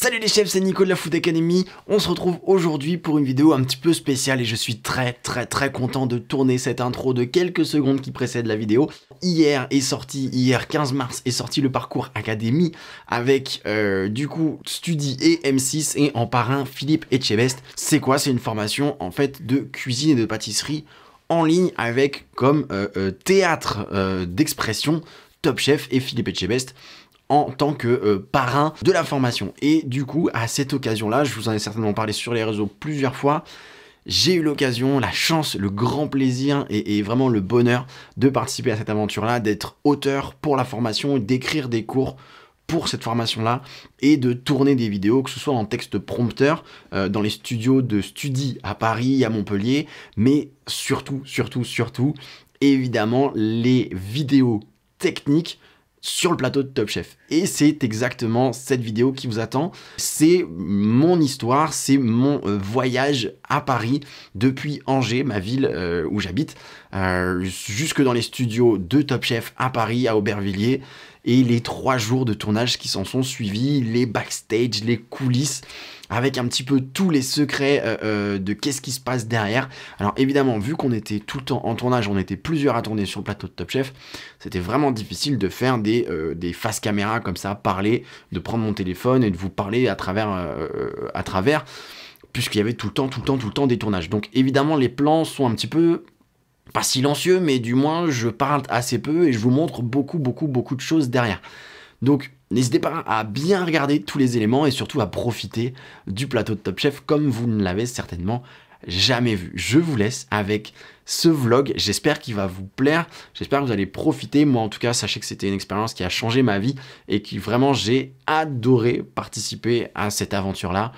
Salut les chefs, c'est Nico de la Food Academy. On se retrouve aujourd'hui pour une vidéo un petit peu spéciale et je suis très content de tourner cette intro de quelques secondes qui précède la vidéo. Hier 15 mars est sorti le parcours Academy avec du coup Studi et M6 et en parrain Philippe Etchebest. C'est quoi? C'est une formation en fait de cuisine et de pâtisserie en ligne avec comme théâtre d'expression Top Chef et Philippe Etchebest en tant que parrain de la formation. Et du coup, à cette occasion-là, je vous en ai certainement parlé sur les réseaux plusieurs fois, j'ai eu l'occasion, la chance, le grand plaisir et vraiment le bonheur de participer à cette aventure-là, d'être auteur pour la formation, d'écrire des cours pour cette formation-là et de tourner des vidéos, que ce soit en texte prompteur, dans les studios de Studi à Paris, à Montpellier, mais surtout, évidemment, les vidéos techniques sur le plateau de Top Chef. Et c'est exactement cette vidéo qui vous attend. C'est mon histoire, c'est mon voyage à Paris depuis Angers, ma ville où j'habite, jusque dans les studios de Top Chef à Paris, à Aubervilliers, et les 3 jours de tournage qui s'en sont suivis, les backstage, les coulisses, avec un petit peu tous les secrets de qu'est-ce qui se passe derrière. Alors évidemment, vu qu'on était tout le temps en tournage, on était plusieurs à tourner sur le plateau de Top Chef, c'était vraiment difficile de faire des face caméra comme ça, parler, de prendre mon téléphone et de vous parler à travers, puisqu'il y avait tout le temps des tournages. Donc évidemment, les plans sont un petit peu pas silencieux, mais du moins je parle assez peu et je vous montre beaucoup de choses derrière. Donc n'hésitez pas à bien regarder tous les éléments et surtout à profiter du plateau de Top Chef comme vous ne l'avez certainement jamais vu. Je vous laisse avec ce vlog, j'espère qu'il va vous plaire, j'espère que vous allez profiter. Moi en tout cas, sachez que c'était une expérience qui a changé ma vie et qui vraiment j'ai adoré participer à cette aventure-là.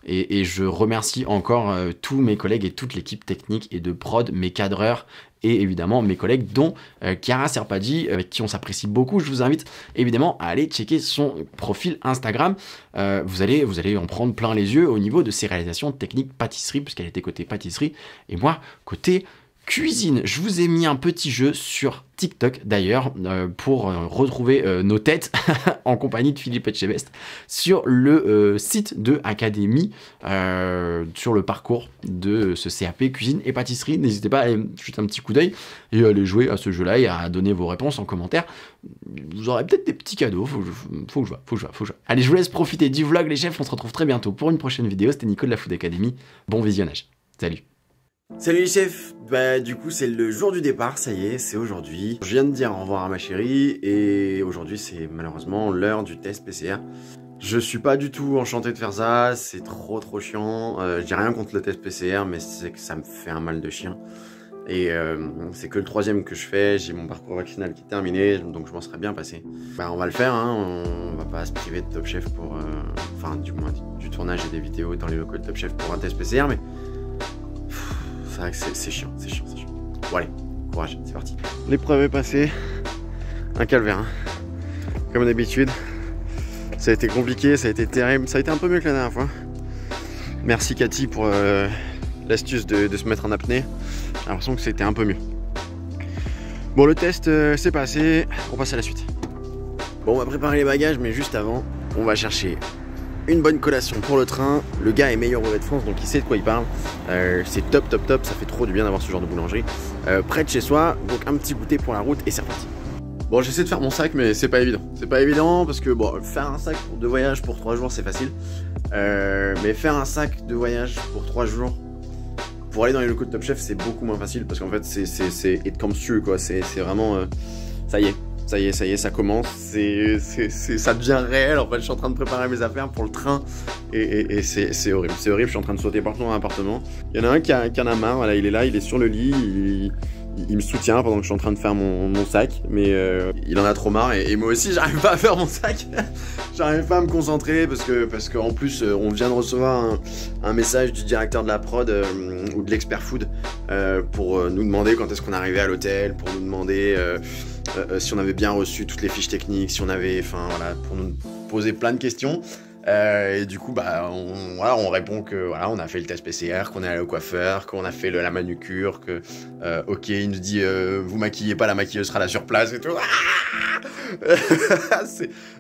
Et je remercie encore tous mes collègues et toute l'équipe technique et de prod, mes cadreurs et évidemment mes collègues dont Chiara Serpadi, avec qui on s'apprécie beaucoup. Je vous invite évidemment à aller checker son profil Instagram. Vous allez en prendre plein les yeux au niveau de ses réalisations techniques pâtisserie, puisqu'elle était côté pâtisserie et moi côté cuisine. Je vous ai mis un petit jeu sur TikTok d'ailleurs pour retrouver nos têtes en compagnie de Philippe Etchebest sur le site de Academy, sur le parcours de ce CAP cuisine et pâtisserie. N'hésitez pas à aller jeter un petit coup d'œil et à aller jouer à ce jeu-là et à donner vos réponses en commentaire. Vous aurez peut-être des petits cadeaux. Faut que je vois. Allez, je vous laisse profiter du vlog les chefs. On se retrouve très bientôt pour une prochaine vidéo. C'était Nico de la Food Academy. Bon visionnage. Salut. Salut les chefs, du coup c'est le jour du départ, ça y est, c'est aujourd'hui. Je viens de dire au revoir à ma chérie et aujourd'hui c'est malheureusement l'heure du test PCR. Je suis pas du tout enchanté de faire ça, c'est trop chiant. J'ai rien contre le test PCR mais c'est que ça me fait un mal de chien. Et c'est que le 3e que je fais, j'ai mon parcours vaccinal qui est terminé, donc je m'en serais bien passé. On va le faire, hein, on va pas se priver de Top Chef pour... enfin du moins du tournage et des vidéos dans les locaux de Top Chef pour un test PCR, mais... c'est vrai que c'est chiant. Bon allez, courage, c'est parti. L'épreuve est passée, un calvaire, hein. Comme d'habitude. Ça a été compliqué, ça a été terrible, ça a été un peu mieux que la dernière fois. Merci Cathy pour l'astuce de se mettre en apnée. J'ai l'impression que c'était un peu mieux. Bon, le test c'est passé, on passe à la suite. Bon, on va préparer les bagages, mais juste avant, on va chercher une bonne collation pour le train. Le gars est meilleur brevet de France, donc il sait de quoi il parle. C'est top, ça fait trop du bien d'avoir ce genre de boulangerie près de chez soi. Donc un petit goûter pour la route et c'est reparti. Bon, j'essaie de faire mon sac, mais c'est pas évident. C'est pas évident parce que bon, faire un sac de voyage pour 3 jours c'est facile, mais faire un sac de voyage pour 3 jours pour aller dans les locaux de Top Chef c'est beaucoup moins facile parce qu'en fait c'est it comes true quoi. C'est vraiment ça y est, ça commence, ça devient réel. En fait, je suis en train de préparer mes affaires pour le train et c'est horrible, je suis en train de sauter partout dans l'appartement. Il y en a un qui en a marre, voilà, il est là, il est sur le lit, il me soutient pendant que je suis en train de faire mon sac, mais il en a trop marre et moi aussi j'arrive pas à faire mon sac. J'arrive pas à me concentrer parce qu'en plus on vient de recevoir un message du directeur de la prod ou de l'expert food pour nous demander quand est-ce qu'on arrivait à l'hôtel, pour nous demander si on avait bien reçu toutes les fiches techniques, si on avait, enfin voilà, pour nous poser plein de questions. Et du coup, bah, voilà, on répond que voilà, on a fait le test PCR, qu'on est allé au coiffeur, qu'on a fait la manucure, que ok, il nous dit vous maquillez pas, la maquilleuse sera là sur place et tout.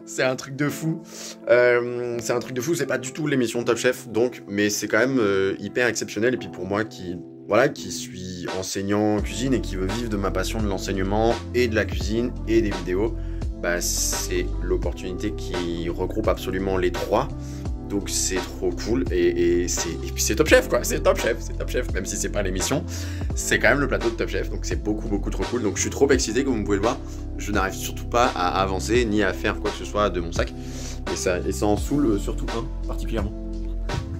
C'est un truc de fou. C'est un truc de fou. C'est pas du tout l'émission Top Chef, donc, mais c'est quand même hyper exceptionnel. Et puis pour moi qui suis enseignant en cuisine et qui veut vivre de ma passion de l'enseignement et de la cuisine et des vidéos, bah, c'est l'opportunité qui regroupe absolument les trois. Donc c'est trop cool et puis c'est Top Chef quoi, c'est Top Chef, même si c'est pas l'émission, c'est quand même le plateau de Top Chef, donc c'est beaucoup trop cool. Donc je suis trop excité comme vous pouvez le voir, je n'arrive surtout pas à avancer ni à faire quoi que ce soit de mon sac. Et ça en saoule surtout un particulièrement.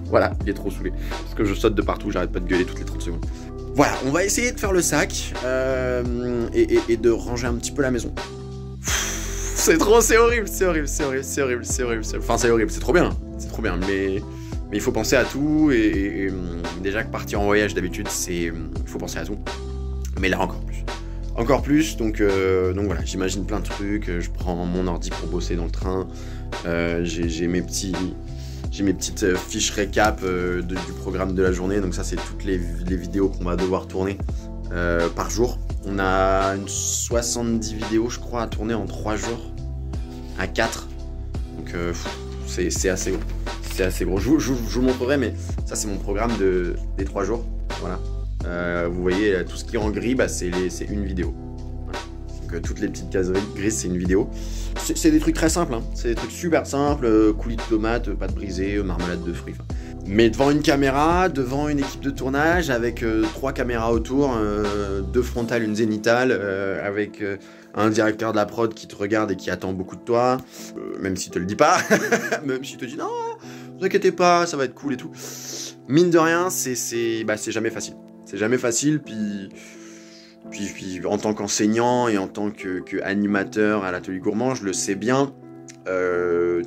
Voilà, il est trop saoulé, parce que je saute de partout, j'arrête pas de gueuler toutes les 30 secondes. Voilà, on va essayer de faire le sac et de ranger un petit peu la maison. C'est horrible. Enfin, c'est horrible, c'est trop bien, mais il faut penser à tout, et déjà que partir en voyage d'habitude, il faut penser à tout, mais là encore plus, donc voilà, j'imagine plein de trucs, je prends mon ordi pour bosser dans le train, j'ai mes petites fiches récap du programme de la journée, donc ça c'est toutes les vidéos qu'on va devoir tourner par jour. On a 70 vidéos, je crois, à tourner en 3 jours, à 4. Donc c'est assez gros. C'est assez gros. Je vous montrerai, mais ça c'est mon programme des 3 jours. Voilà. Vous voyez, tout ce qui est en gris, bah, c'est une vidéo. Voilà. Donc toutes les petites cases grises, c'est une vidéo. C'est des trucs très simples, hein. C'est des trucs super simples. Coulis de tomates, pâte brisée, marmelade de fruits. Mais devant une caméra, devant une équipe de tournage, avec 3 caméras autour, 2 frontales, une zénitale, avec un directeur de la prod qui te regarde et qui attend beaucoup de toi, même s'il te le dit pas, même s'il te dit non, vous inquiétez pas, ça va être cool et tout. Mine de rien, c'est jamais facile. C'est jamais facile, puis en tant qu'enseignant et en tant que animateur à l'atelier gourmand, je le sais bien.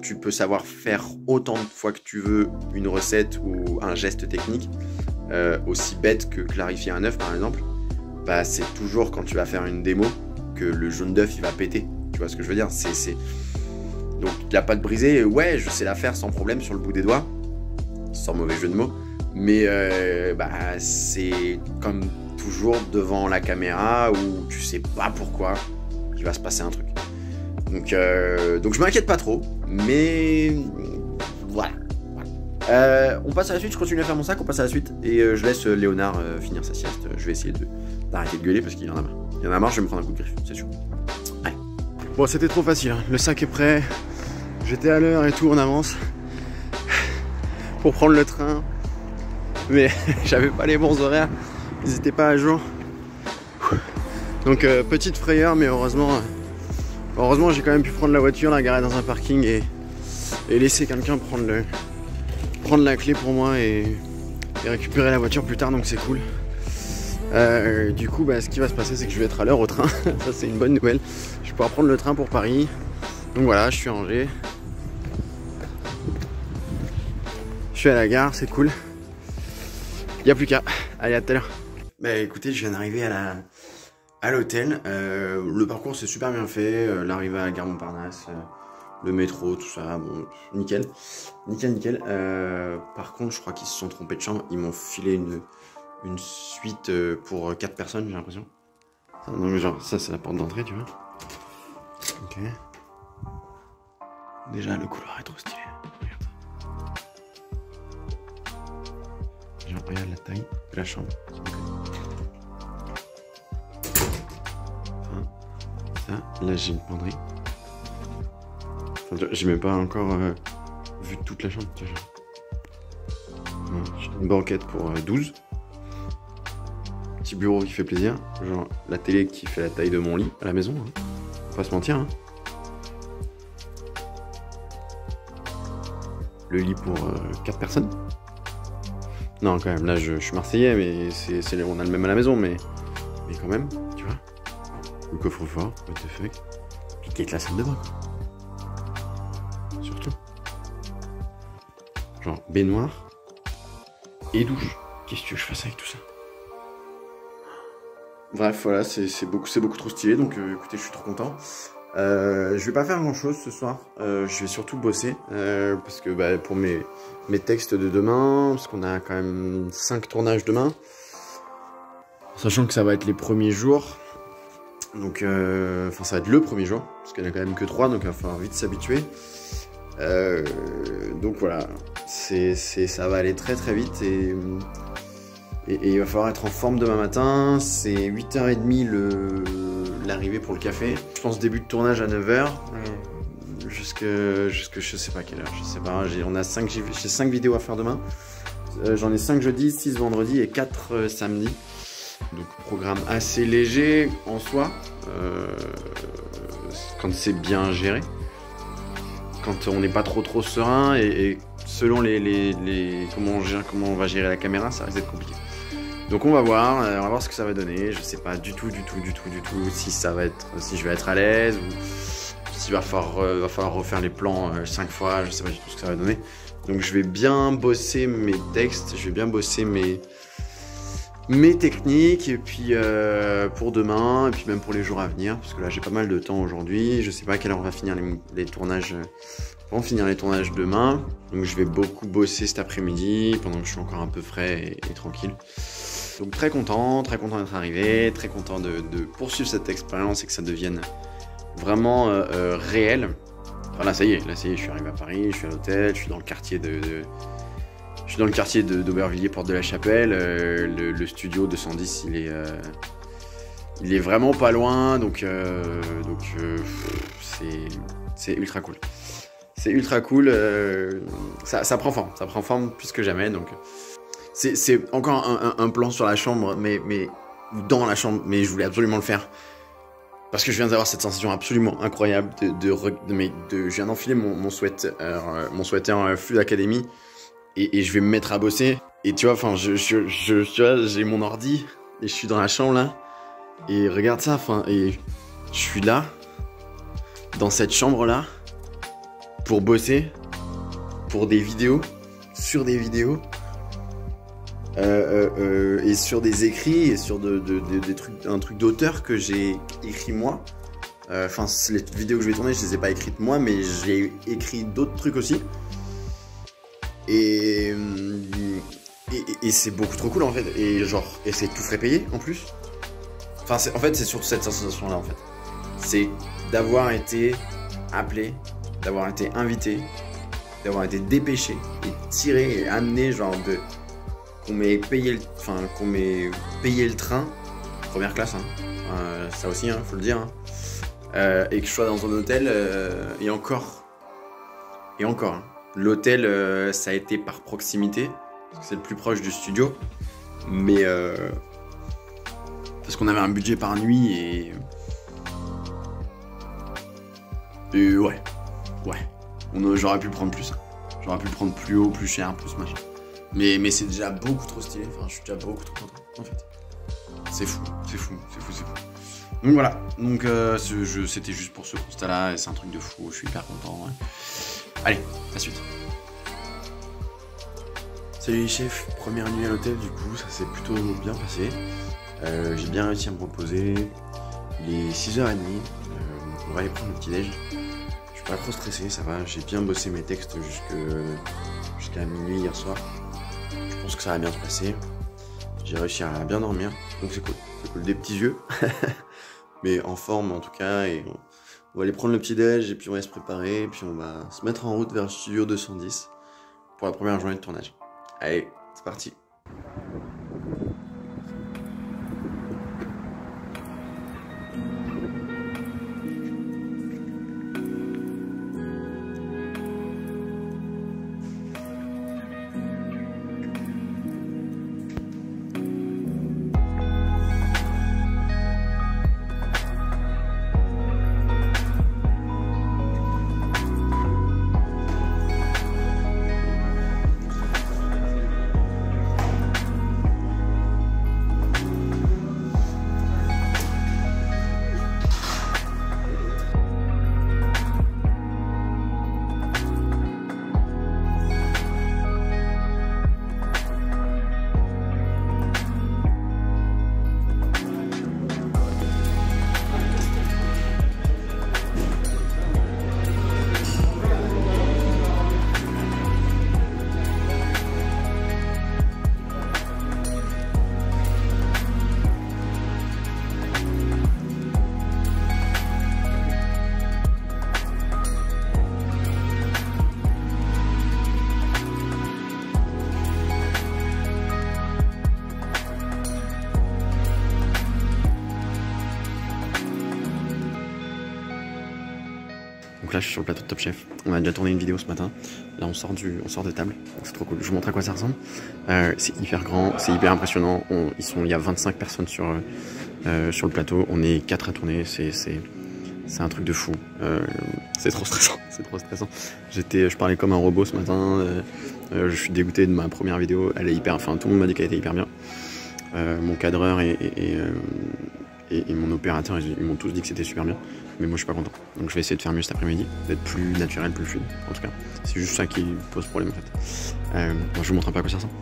Tu peux savoir faire autant de fois que tu veux une recette ou un geste technique, aussi bête que clarifier un œuf par exemple. Bah, c'est toujours quand tu vas faire une démo que le jaune d'œuf il va péter. Tu vois ce que je veux dire? Donc la pâte brisée, ouais, je sais la faire sans problème sur le bout des doigts, sans mauvais jeu de mots. Mais c'est comme toujours devant la caméra où tu sais pas pourquoi il va se passer un truc. Donc je m'inquiète pas trop, mais voilà. On passe à la suite, je continue à faire mon sac, on passe à la suite, et je laisse Léonard finir sa sieste. Je vais essayer d'arrêter de gueuler parce qu'il y en a marre. Il y en a marre, je vais me prendre un coup de griffe, c'est sûr. Allez. Bon, c'était trop facile, hein. Le sac est prêt, j'étais à l'heure et tout en avance pour prendre le train, mais j'avais pas les bons horaires, ils étaient pas à jour. Donc petite frayeur, mais heureusement j'ai quand même pu prendre la voiture, la garer dans un parking et laisser quelqu'un prendre la clé pour moi et récupérer la voiture plus tard, donc c'est cool. Du coup, ce qui va se passer, c'est que je vais être à l'heure au train. Ça, c'est une bonne nouvelle. Je vais pouvoir prendre le train pour Paris. Donc voilà, je suis à Angers. Je suis à la gare, c'est cool. Il n'y a plus qu'à. Allez, à tout à l'heure. Bah écoutez, je viens d'arriver à l'hôtel. Le parcours s'est super bien fait. L'arrivée à la gare Montparnasse, le métro, tout ça, bon, nickel. Par contre, je crois qu'ils se sont trompés de chambre. Ils m'ont filé une suite pour 4 personnes, j'ai l'impression. Donc genre, ça c'est la porte d'entrée, tu vois. Ok. Déjà, le couloir est trop stylé. Regarde. Genre, regarde la taille de la chambre. Ça, là j'ai une penderie. Enfin, j'ai même pas encore vu toute la chambre. J'ai une banquette pour 12. Petit bureau qui fait plaisir. Genre la télé qui fait la taille de mon lit à la maison. Hein. Faut pas se mentir. Hein. Le lit pour 4 personnes. Non, quand même, là je suis marseillais, mais on a le même à la maison, mais quand même, tu vois. Le coffre-fort, what the fuck. Puis peut-être la salle de bain, quoi. Surtout. Genre baignoire et douche. Qu'est-ce que tu veux que je fasse avec tout ça? Bref, voilà, c'est beaucoup trop stylé, donc écoutez, je suis trop content. Je vais pas faire grand chose ce soir, je vais surtout bosser, parce que bah, pour mes textes de demain, parce qu'on a quand même 5 tournages demain, sachant que ça va être les premiers jours, donc enfin ça va être le premier jour, parce qu'il n'y en a quand même que 3, donc il va falloir vite s'habituer. Donc voilà, ça va aller très très vite et il va falloir être en forme demain matin. C'est 8h30 l'arrivée pour le café. Je pense début de tournage à 9h. Jusque je sais pas quelle heure, je sais pas. J'ai 5 vidéos à faire demain. J'en ai 5 jeudi, 6 vendredi et 4 samedi. Donc programme assez léger en soi. Quand c'est bien géré. Quand on n'est pas trop serein et selon comment on va gérer la caméra, ça risque d'être compliqué. Donc on va voir ce que ça va donner. Je sais pas du tout si je vais être à l'aise ou s'il va falloir refaire les plans 5 fois. Je sais pas du tout ce que ça va donner. Donc je vais bien bosser mes textes, je vais bien bosser mes techniques et puis pour demain et puis même pour les jours à venir, parce que là j'ai pas mal de temps aujourd'hui. Je sais pas à quelle heure on va finir les tournages. On va finir les tournages demain, donc je vais beaucoup bosser cet après-midi pendant que je suis encore un peu frais et tranquille. Donc très content d'être arrivé, très content de poursuivre cette expérience et que ça devienne vraiment réel. Enfin là ça y est, je suis arrivé à Paris, je suis à l'hôtel, je suis dans le quartier d'Aubervilliers, Porte de la Chapelle. Le studio 210, il est vraiment pas loin, donc c'est ultra cool. C'est ultra cool, ça prend forme plus que jamais, donc c'est encore un plan sur la chambre, mais dans la chambre, mais je voulais absolument le faire. Parce que je viens d'avoir cette sensation absolument incroyable je viens d'enfiler mon sweater Flood Academy et je vais me mettre à bosser. Et tu vois, enfin, j'ai mon ordi et je suis dans la chambre là. Et regarde ça, enfin, et je suis là, dans cette chambre là, pour bosser, pour des vidéos, sur des vidéos, et sur des écrits et sur un truc d'auteur que j'ai écrit moi. Enfin, les vidéos que je vais tourner, je les ai pas écrites moi, mais j'ai écrit d'autres trucs aussi. Et c'est beaucoup trop cool en fait. Et c'est tout frais payé en plus. Enfin, en fait, c'est surtout cette sensation là en fait. C'est d'avoir été appelé, d'avoir été invité, d'avoir été dépêché et tiré et amené, qu'on m'ait payé le train, première classe, hein. Ça aussi, hein, faut le dire, hein. Et que je sois dans un hôtel, et encore, hein. L'hôtel, ça a été par proximité, parce que c'est le plus proche du studio, mais parce qu'on avait un budget par nuit et ouais, j'aurais pu prendre plus, hein. J'aurais pu prendre plus haut, plus cher, plus machin. Mais c'est déjà beaucoup trop stylé, enfin je suis déjà beaucoup trop content en fait. C'est fou. Donc voilà, c'était juste pour ce constat là, et c'est un truc de fou, je suis hyper content. Ouais. Allez, la suite. Salut les chefs, première nuit à l'hôtel du coup, ça s'est plutôt bien passé. J'ai bien réussi à me reposer. Il est 6h30, on va aller prendre le petit déj. Je suis pas trop stressé, ça va, j'ai bien bossé mes textes jusqu'à minuit hier soir. Je pense que ça va bien se passer. J'ai réussi à bien dormir, donc c'est cool. C'est cool, des petits yeux, mais en forme en tout cas. Et on va aller prendre le petit déj et puis on va se préparer. Et puis on va se mettre en route vers le studio 210 pour la première journée de tournage. Allez, c'est parti. Donc là je suis sur le plateau de Top Chef, on a déjà tourné une vidéo ce matin, là on sort de table, c'est trop cool, je vous montre à quoi ça ressemble. C'est hyper grand, c'est hyper impressionnant, il y a 25 personnes sur le plateau, on est 4 à tourner, c'est un truc de fou, c'est trop stressant, c'est trop stressant. Je parlais comme un robot ce matin, je suis dégoûté de ma première vidéo, elle est hyper, enfin tout le monde m'a dit qu'elle était hyper bien. Mon cadreur et mon opérateur, ils m'ont tous dit que c'était super bien, mais moi je suis pas content. Donc je vais essayer de faire mieux cet après-midi, d'être plus naturel, plus fluide, en tout cas. C'est juste ça qui pose problème en fait. Bon, je vous montre un peu à quoi ça ressemble.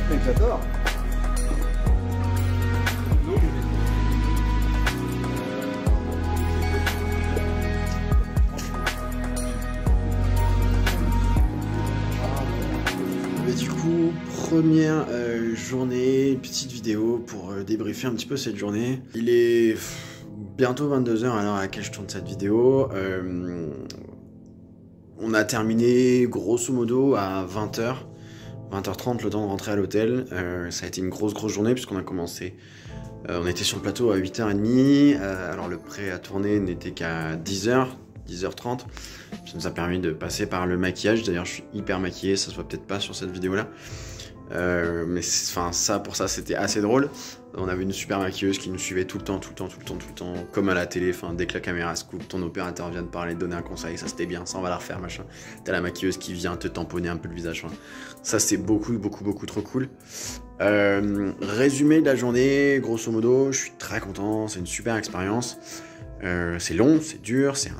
Mec, j'adore. Du coup, première journée, petite vidéo pour débriefer un petit peu cette journée. Il est bientôt 22 h à l'heure à laquelle je tourne cette vidéo. On a terminé grosso modo à 20 h. 20 h 30, le temps de rentrer à l'hôtel. Ça a été une grosse journée puisqu'on a commencé. On était sur le plateau à 8 h 30. Alors le prêt à tourner n'était qu'à 10 h, 10 h 30. Ça nous a permis de passer par le maquillage. D'ailleurs, je suis hyper maquillé, ça se voit peut-être pas sur cette vidéo-là. Mais enfin, pour ça, c'était assez drôle. On avait une super maquilleuse qui nous suivait tout le temps, comme à la télé. Enfin, dès que la caméra se coupe, ton opérateur vient de parler, de donner un conseil, ça c'était bien, ça on va la refaire, machin. T'as la maquilleuse qui vient te tamponner un peu le visage. Enfin, ça c'est beaucoup trop cool. Résumé de la journée, grosso modo, je suis très content, c'est une super expérience. C'est long, c'est dur, c'est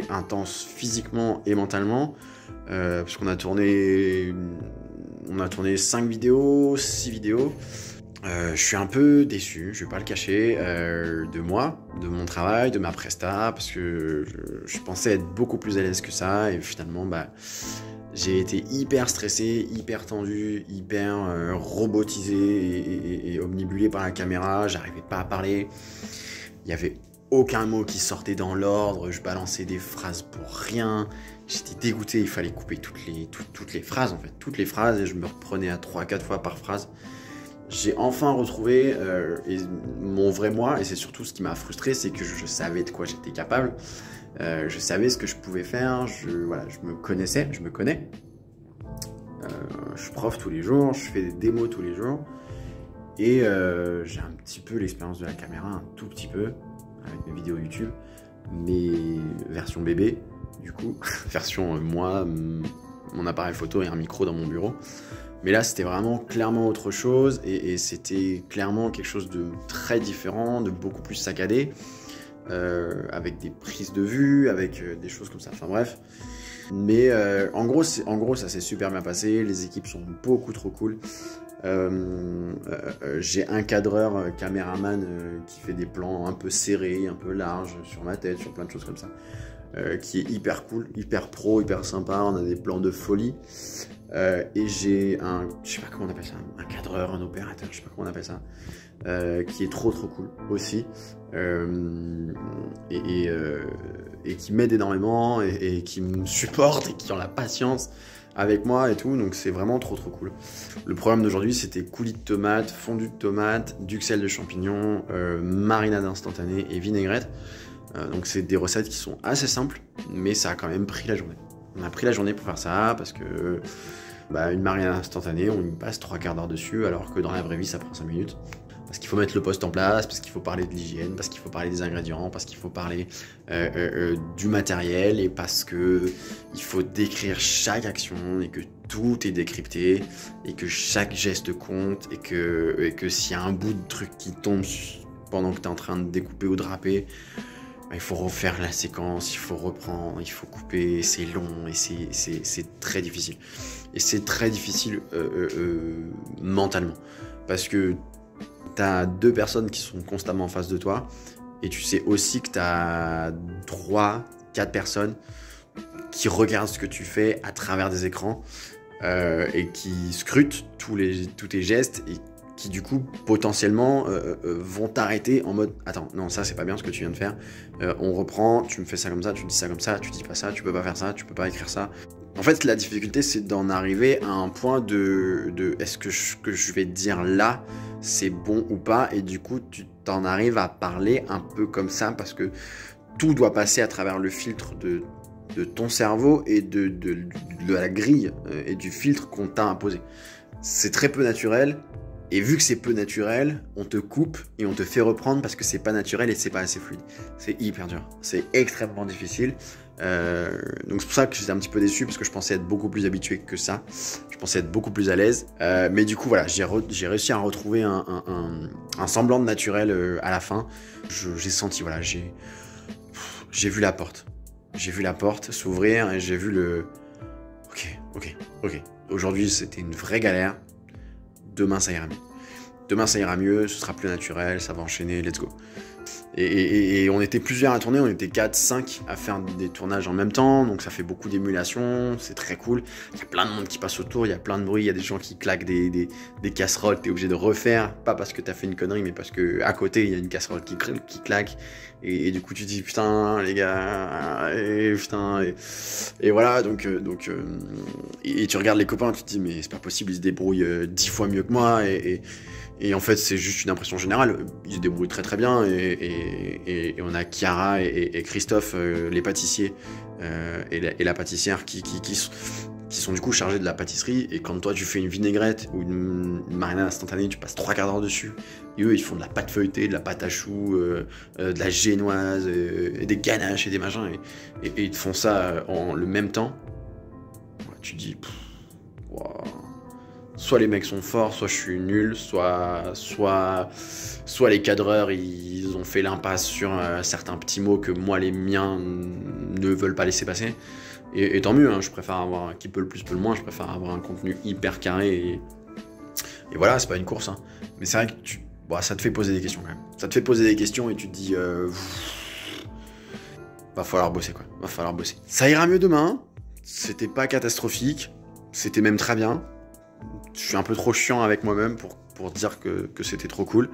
intense physiquement et mentalement, parce qu'on a tourné 5 vidéos, 6 vidéos. Je suis un peu déçu, je vais pas le cacher, de moi, de mon travail, de ma presta, parce que je pensais être beaucoup plus à l'aise que ça, et finalement, bah, j'ai été hyper stressé, hyper tendu, hyper robotisé et omnibulé par la caméra, j'arrivais pas à parler, il y avait aucun mot qui sortait dans l'ordre, je balançais des phrases pour rien, j'étais dégoûté, il fallait couper toutes les phrases en fait, toutes les phrases, et je me reprenais à 3-4 fois par phrase. J'ai enfin retrouvé mon vrai moi, et c'est surtout ce qui m'a frustré, c'est que je savais de quoi j'étais capable, je savais ce que je pouvais faire, je me connaissais, je me connais. Je suis prof tous les jours, je fais des démos tous les jours, et j'ai un petit peu l'expérience de la caméra, un tout petit peu, avec mes vidéos YouTube, mes versions bébé, du coup, version moi, mon appareil photo et un micro dans mon bureau. Mais là, c'était vraiment clairement autre chose, et c'était clairement quelque chose de très différent, de beaucoup plus saccadé, avec des prises de vue, avec des choses comme ça, enfin bref. Mais en gros, ça s'est super bien passé, les équipes sont beaucoup trop cool. J'ai un cadreur caméraman qui fait des plans un peu serrés, un peu larges sur ma tête, sur plein de choses comme ça, qui est hyper cool, hyper pro, hyper sympa, on a des plans de folie. Et j'ai je sais pas comment on appelle ça, un cadreur, un opérateur, je sais pas comment on appelle ça, qui est trop cool aussi, et qui m'aide énormément, et qui me supporte, et qui ont la patience avec moi et tout, donc c'est vraiment trop cool. Le programme d'aujourd'hui, c'était coulis de tomates, fondu de tomates, duxelles de champignons, marinade instantanée et vinaigrette. Donc c'est des recettes qui sont assez simples, mais ça a quand même pris la journée. On a pris la journée pour faire ça, parce que une marinade instantanée, on y passe 3/4 d'heure dessus, alors que dans la vraie vie, ça prend 5 minutes. Parce qu'il faut mettre le poste en place, parce qu'il faut parler de l'hygiène, parce qu'il faut parler des ingrédients, parce qu'il faut parler du matériel, et parce que il faut décrire chaque action, et que tout est décrypté, et que chaque geste compte, et que s'il y a un bout de truc qui tombe pendant que tu es en train de découper ou draper, il faut refaire la séquence, il faut reprendre, il faut couper, c'est long et c'est très difficile. Et c'est très difficile mentalement. Parce que t'as 2 personnes qui sont constamment en face de toi et tu sais aussi que t'as 3, 4 personnes qui regardent ce que tu fais à travers des écrans et qui scrutent tous tes gestes et qui du coup potentiellement vont t'arrêter en mode attends, non, ça c'est pas bien ce que tu viens de faire, on reprend, tu me fais ça comme ça, tu dis ça comme ça, tu dis pas ça, tu peux pas faire ça, tu peux pas écrire ça. En fait, la difficulté c'est d'en arriver à un point de est-ce que je vais te dire là c'est bon ou pas, et du coup tu t'en arrives à parler un peu comme ça parce que tout doit passer à travers le filtre de ton cerveau et de la grille et du filtre qu'on t'a imposé. C'est très peu naturel. Et vu que c'est peu naturel, on te coupe et on te fait reprendre parce que c'est pas naturel et c'est pas assez fluide. C'est hyper dur. C'est extrêmement difficile. Donc c'est pour ça que j'étais un petit peu déçu parce que je pensais être beaucoup plus habitué que ça. Je pensais être beaucoup plus à l'aise. Mais du coup, voilà, j'ai réussi à retrouver un semblant de naturel à la fin. J'ai senti, voilà, j'ai vu la porte. J'ai vu la porte s'ouvrir et j'ai vu le... Ok. Aujourd'hui, c'était une vraie galère. Demain, ça ira mieux. Demain, ça ira mieux, ce sera plus naturel, ça va enchaîner, let's go. Et on était plusieurs à tourner, on était 4, 5 à faire des tournages en même temps, donc ça fait beaucoup d'émulation, c'est très cool. Il y a plein de monde qui passe autour, il y a plein de bruit, il y a des gens qui claquent des casseroles, t'es obligé de refaire, pas parce que t'as fait une connerie, mais parce que à côté, il y a une casserole qui claque. Et du coup, tu te dis, putain, les gars, et voilà, et tu regardes les copains, tu te dis, mais c'est pas possible, ils se débrouillent 10 fois mieux que moi, et en fait, c'est juste une impression générale. Ils se débrouillent très très bien. Et on a Chiara et Christophe, les pâtissiers, et la pâtissière qui sont du coup chargés de la pâtisserie. Et quand toi tu fais une vinaigrette ou une marinade instantanée, tu passes 3 quarts d'heure dessus. Et eux, ils font de la pâte feuilletée, de la pâte à choux, de la génoise, et des ganaches et des machins. Et ils te font ça en le même temps. Ouais, tu dis... Wow. Soit les mecs sont forts, soit je suis nul, soit les cadreurs ils ont fait l'impasse sur certains petits mots que moi les miens ne veulent pas laisser passer. Et tant mieux, hein, je préfère avoir qui peut le plus peut le moins, je préfère avoir un contenu hyper carré et voilà, c'est pas une course, hein. Mais c'est vrai que ça te fait poser des questions quand même. Ça te fait poser des questions et tu te dis va falloir bosser quoi, va falloir bosser. Ça ira mieux demain, c'était pas catastrophique, c'était même très bien. Je suis un peu trop chiant avec moi-même pour dire que c'était trop cool.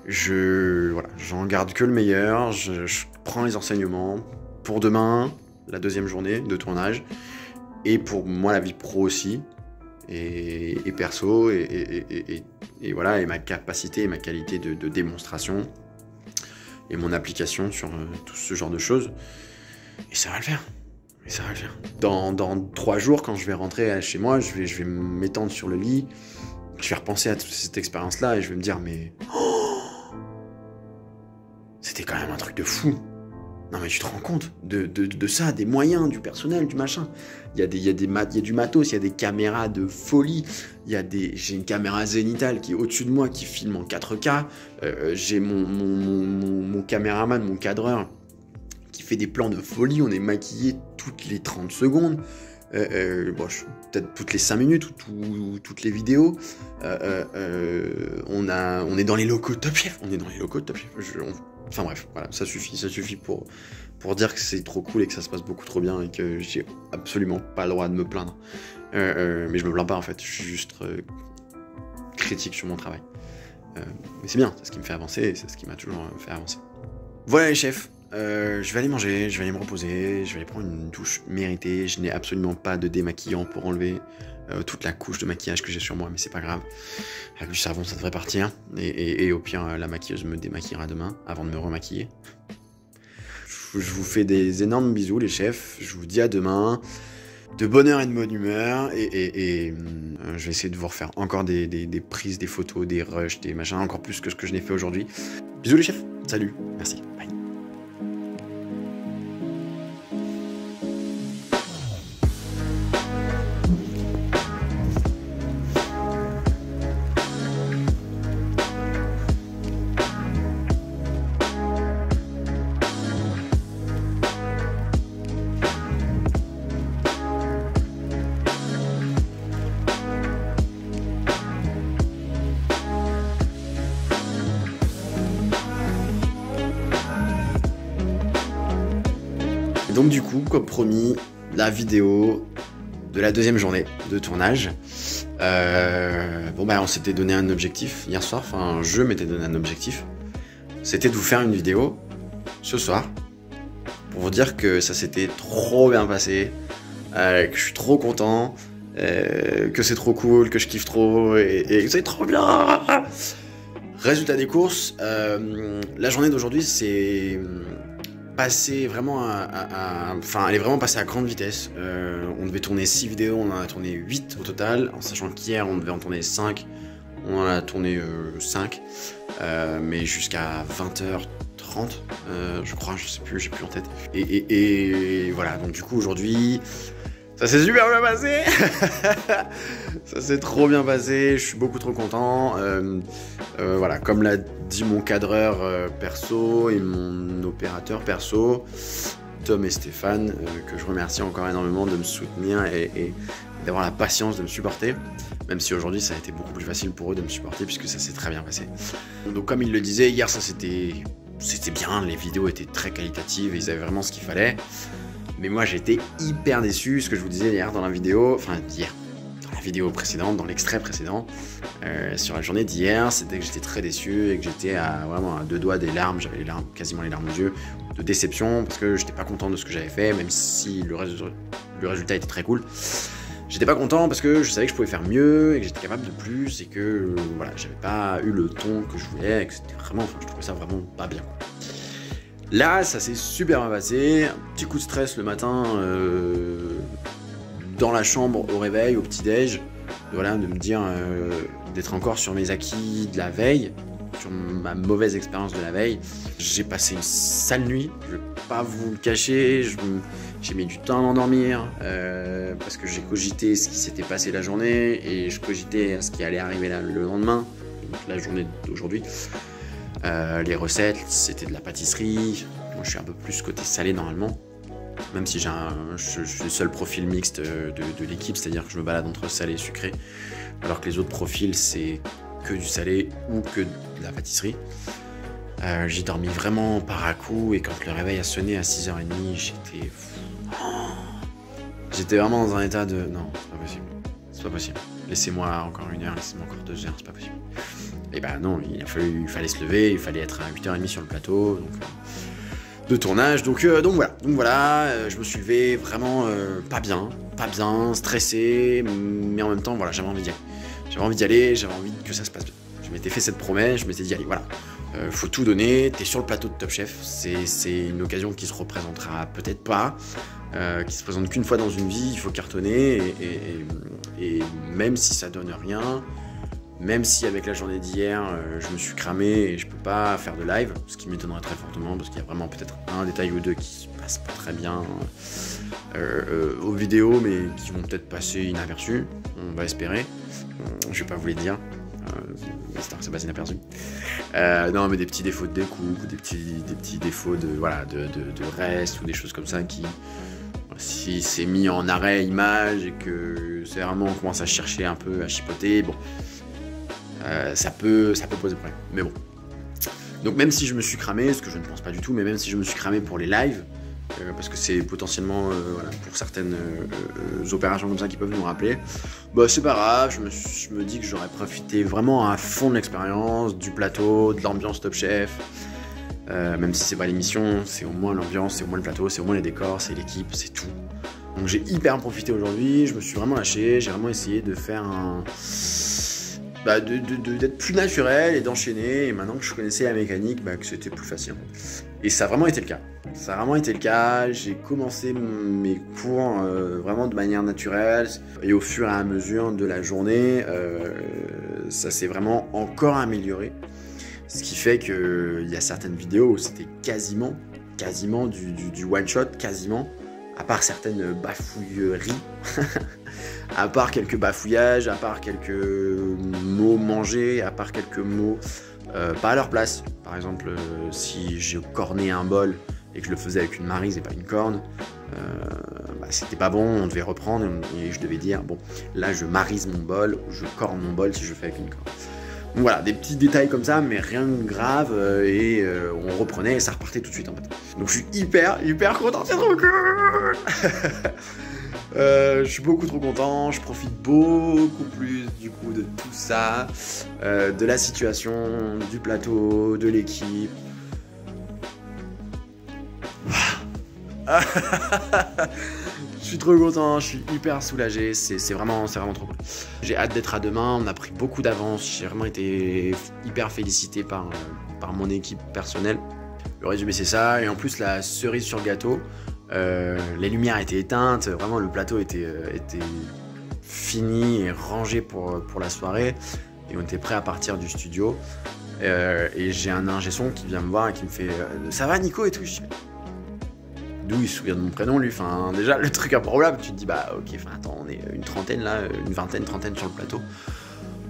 J'en garde que le meilleur. Je prends les enseignements pour demain, la 2e journée de tournage, et pour moi la vie pro aussi, et perso, et voilà, et ma capacité et ma qualité de démonstration, et mon application sur tout ce genre de choses. Et ça va le faire. Mais ça va le faire. Dans 3 jours, quand je vais rentrer chez moi, je vais m'étendre sur le lit, je vais repenser à toute cette expérience-là et je vais me dire, mais... c'était quand même un truc de fou. Non mais tu te rends compte de ça, des moyens, du personnel, du machin. Il y a du matos, il y a des caméras de folie, j'ai une caméra zénithale qui est au-dessus de moi, qui filme en 4K, j'ai mon caméraman, mon cadreur, qui fait des plans de folie, on est maquillé toutes les 30 secondes, peut-être toutes les 5 minutes ou toutes les vidéos. On est dans les locaux de Top Chef, enfin bref, voilà, ça suffit pour dire que c'est trop cool et que ça se passe beaucoup trop bien et que j'ai absolument pas le droit de me plaindre. Mais je me plains pas en fait, je suis juste critique sur mon travail. Mais c'est bien, c'est ce qui me fait avancer et c'est ce qui m'a toujours fait avancer. Voilà les chefs. Je vais aller manger, je vais aller me reposer, je vais aller prendre une douche méritée. Je n'ai absolument pas de démaquillant pour enlever toute la couche de maquillage que j'ai sur moi, mais c'est pas grave. Avec du savon, ça devrait partir. Et au pire, la maquilleuse me démaquillera demain avant de me remaquiller. Je vous fais des énormes bisous, les chefs. Je vous dis à demain. De bonne heure et de bonne humeur. Et je vais essayer de vous refaire encore des prises, des photos, des rushs, des machins, encore plus que ce que je n'ai fait aujourd'hui. Bisous, les chefs. Salut. Merci. Bye. Donc du coup, comme promis, la vidéo de la deuxième journée de tournage. Bon bah on s'était donné un objectif hier soir, enfin je m'étais donné un objectif. C'était de vous faire une vidéo ce soir pour vous dire que ça s'était trop bien passé, que je suis trop content, que c'est trop cool, que je kiffe trop et que c'est trop bien. Résultat des courses, la journée d'aujourd'hui c'est passé vraiment enfin elle est vraiment passée à grande vitesse. On devait tourner 6 vidéos, on en a tourné 8 au total, en sachant qu'hier on devait en tourner 5, on en a tourné 5, mais jusqu'à 20h30 je crois, je sais plus, j'ai plus en tête. Et voilà, donc du coup aujourd'hui ça s'est super bien passé. Ça s'est trop bien passé, je suis beaucoup trop content. Voilà, comme l'a dit mon cadreur perso et mon opérateur perso, Tom et Stéphane, que je remercie encore énormément de me soutenir et d'avoir la patience de me supporter. Même si aujourd'hui ça a été beaucoup plus facile pour eux de me supporter puisque ça s'est très bien passé. Donc comme il le disait, hier ça c'était bien, les vidéos étaient très qualitatives et ils avaient vraiment ce qu'il fallait. Mais moi j'étais hyper déçu, ce que je vous disais hier dans la vidéo, enfin hier, dans la vidéo précédente, dans l'extrait précédent, sur la journée d'hier, c'était que j'étais très déçu et que j'étais vraiment à 2 doigts des larmes, j'avais quasiment les larmes aux yeux, de déception, parce que j'étais pas content de ce que j'avais fait, même si le résultat était très cool. J'étais pas content parce que je savais que je pouvais faire mieux et que j'étais capable de plus et que voilà, j'avais pas eu le ton que je voulais et que c'était vraiment, enfin je trouvais ça vraiment pas bien. Là, ça s'est super bien passé, un petit coup de stress le matin dans la chambre au réveil, au petit-déj, voilà, de me dire d'être encore sur mes acquis de la veille, sur ma mauvaise expérience de la veille. J'ai passé une sale nuit, je vais pas vous le cacher, j'ai mis du temps à m'endormir parce que j'ai cogité ce qui s'était passé la journée et je cogitais à ce qui allait arriver le lendemain, donc la journée d'aujourd'hui. Les recettes, c'était de la pâtisserie. Moi, je suis un peu plus côté salé normalement, même si je suis le seul profil mixte de l'équipe, c'est-à-dire que je me balade entre salé et sucré, alors que les autres profils, c'est que du salé ou que de la pâtisserie. J'ai dormi vraiment par à coup et quand le réveil a sonné à 6h30, j'étais vraiment dans un état de non, c'est pas possible. C'est pas possible. Laissez-moi encore 1 heure, laissez-moi encore 2 heures, c'est pas possible. Et bah non, il fallait se lever, il fallait être à 8h30 sur le plateau de tournage. Donc voilà, je me suis levé vraiment pas bien, stressé, mais en même temps, voilà, j'avais envie d'y aller. J'avais envie que ça se passe bien. Je m'étais fait cette promesse, je m'étais dit, allez, voilà, faut tout donner, t'es sur le plateau de Top Chef, c'est une occasion qui se représentera peut-être pas, qui se présente qu'une fois dans une vie, il faut cartonner, et même si ça donne rien, même si avec la journée d'hier, je me suis cramé et je peux pas faire de live, ce qui m'étonnerait très fortement, parce qu'il y a vraiment peut-être un détail ou deux qui se passent pas très bien aux vidéos, mais qui vont peut-être passer inaperçus, on va espérer. Je vais pas vous les dire, j'espère que ça passe inaperçu. Non, mais des petits défauts de découpe, des petits défauts de reste ou des choses comme ça qui, si c'est mis en arrêt image et que c'est vraiment on commence à chercher un peu, à chipoter, bon, ça peut poser problème. Mais bon. Donc même si je me suis cramé, ce que je ne pense pas du tout, mais même si je me suis cramé pour les lives, parce que c'est potentiellement pour certaines opérations comme ça qui peuvent nous rappeler, bah c'est pas grave, je me dis que j'aurais profité vraiment à fond de l'expérience, du plateau, de l'ambiance Top Chef, même si c'est pas l'émission, c'est au moins l'ambiance, c'est au moins le plateau, c'est au moins les décors, c'est l'équipe, c'est tout. Donc j'ai hyper profité aujourd'hui, je me suis vraiment lâché, j'ai vraiment essayé de faire d'être plus naturel et d'enchaîner, et maintenant que je connaissais la mécanique, que c'était plus facile. Et ça a vraiment été le cas. Ça a vraiment été le cas, j'ai commencé mes cours vraiment de manière naturelle, et au fur et à mesure de la journée, ça s'est vraiment encore amélioré. Ce qui fait qu'il y a certaines vidéos où c'était quasiment du one-shot, quasiment, à part certaines bafouilleries, à part quelques bafouillages, à part quelques mots mangés, à part quelques mots pas à leur place. Par exemple, si j'ai corné un bol et que je le faisais avec une maryse et pas une corne, c'était pas bon, on devait reprendre et je devais dire, bon, là je maryse mon bol, ou je corne mon bol si je fais avec une corne. Donc voilà, des petits détails comme ça, mais rien de grave, et on reprenait et ça repartait tout de suite en fait. Donc je suis hyper content, c'est trop cool. Je suis beaucoup trop content, je profite beaucoup plus du coup de tout ça, de la situation, du plateau, de l'équipe. Je suis trop content, je suis hyper soulagé, c'est vraiment trop cool. J'ai hâte d'être à demain, on a pris beaucoup d'avance, j'ai vraiment été hyper félicité par mon équipe personnelle. Le résumé c'est ça, et en plus la cerise sur le gâteau, les lumières étaient éteintes, vraiment le plateau était fini et rangé pour la soirée, et on était prêt à partir du studio. Et j'ai un ingé son qui vient me voir et qui me fait « Ça va Nico ?» et tout. Je dis, d'où il se souvient de mon prénom lui, enfin déjà le truc improbable, tu te dis bah ok, enfin attends, on est une trentaine là, une vingtaine, trentaine sur le plateau. À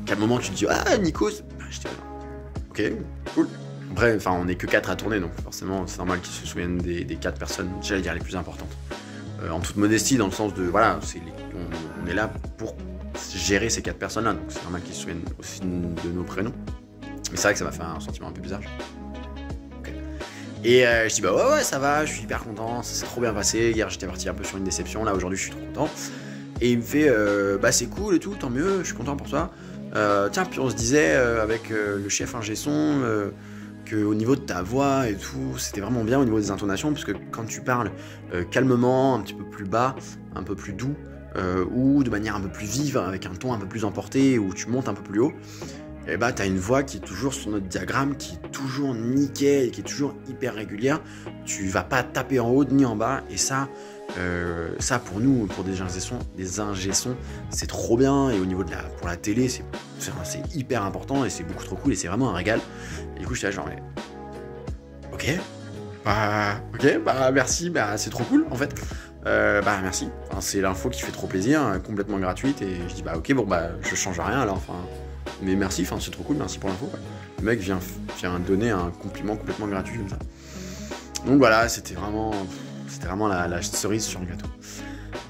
quel moment tu te dis ah Nico, j'étais ok, cool. Après, enfin on est que 4 à tourner, donc forcément c'est normal qu'ils se souviennent des 4 personnes, j'allais dire les plus importantes. En toute modestie, dans le sens de voilà, on est là pour gérer ces 4 personnes là, donc c'est normal qu'ils se souviennent aussi de nos prénoms. Mais c'est vrai que ça m'a fait un sentiment un peu bizarre. Et je dis bah ouais ça va, je suis hyper content, ça s'est trop bien passé, hier j'étais parti un peu sur une déception, là aujourd'hui je suis trop content. Et il me fait bah c'est cool et tout, tant mieux, je suis content pour toi. Tiens, puis on se disait avec le chef ingé son qu'au niveau de ta voix et tout, c'était vraiment bien au niveau des intonations, parce que quand tu parles calmement, un petit peu plus bas, un peu plus doux, ou de manière un peu plus vive, avec un ton un peu plus emporté, où tu montes un peu plus haut, et bah t'as une voix qui est toujours sur notre diagramme, qui est toujours nickel, qui est toujours hyper régulière. Tu vas pas taper en haut ni en bas, et ça pour nous, pour des ingé sons, c'est trop bien. Et au niveau pour la télé, c'est hyper important et c'est beaucoup trop cool et c'est vraiment un régal. Et du coup, j'étais là genre, ok, bah merci, bah c'est trop cool en fait. Bah merci, enfin, c'est l'info qui fait trop plaisir, complètement gratuite, et je dis bah ok, bon bah je change rien alors, enfin. Mais merci, enfin c'est trop cool, merci pour l'info. Ouais. Le mec vient donner un compliment complètement gratuit comme ça. Donc voilà, c'était vraiment la cerise sur le gâteau.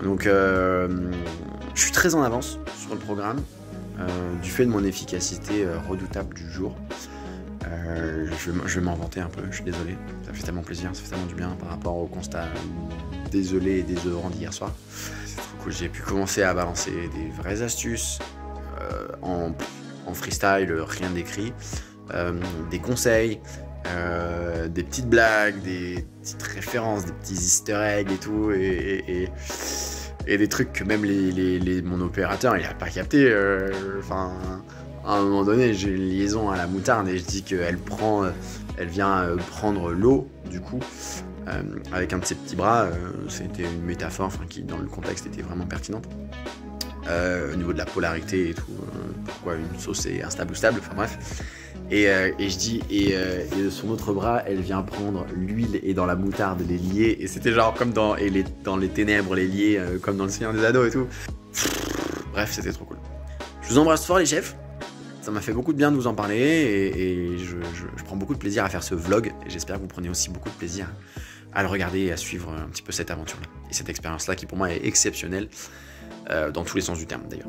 Donc je suis très en avance sur le programme, du fait de mon efficacité redoutable du jour. Je vais m'en vanter un peu, je suis désolé. Ça fait tellement plaisir, ça fait tellement du bien par rapport au constat désolé et désoeuvrant d'hier soir. C'est trop cool, j'ai pu commencer à balancer des vraies astuces en freestyle, rien d'écrit, des conseils, des petites blagues, des petites références, des petits easter eggs et tout, et des trucs que même mon opérateur il a pas capté. Enfin, à un moment donné, j'ai une liaison à la moutarde et je dis qu'elle vient prendre l'eau du coup avec un de ses petits bras. C'était une métaphore, qui dans le contexte était vraiment pertinente. Au niveau de la polarité et tout, pourquoi une sauce est instable ou stable, enfin bref. Et je dis, et de son autre bras, elle vient prendre l'huile et dans la moutarde les lier, et c'était genre comme dans les ténèbres les lier, comme dans le Seigneur des Anneaux et tout. Bref, c'était trop cool. Je vous embrasse fort les chefs, ça m'a fait beaucoup de bien de vous en parler, et je prends beaucoup de plaisir à faire ce vlog, et j'espère que vous prenez aussi beaucoup de plaisir à le regarder et à suivre un petit peu cette aventure-là, et cette expérience-là qui pour moi est exceptionnelle. Dans tous les sens du terme d'ailleurs.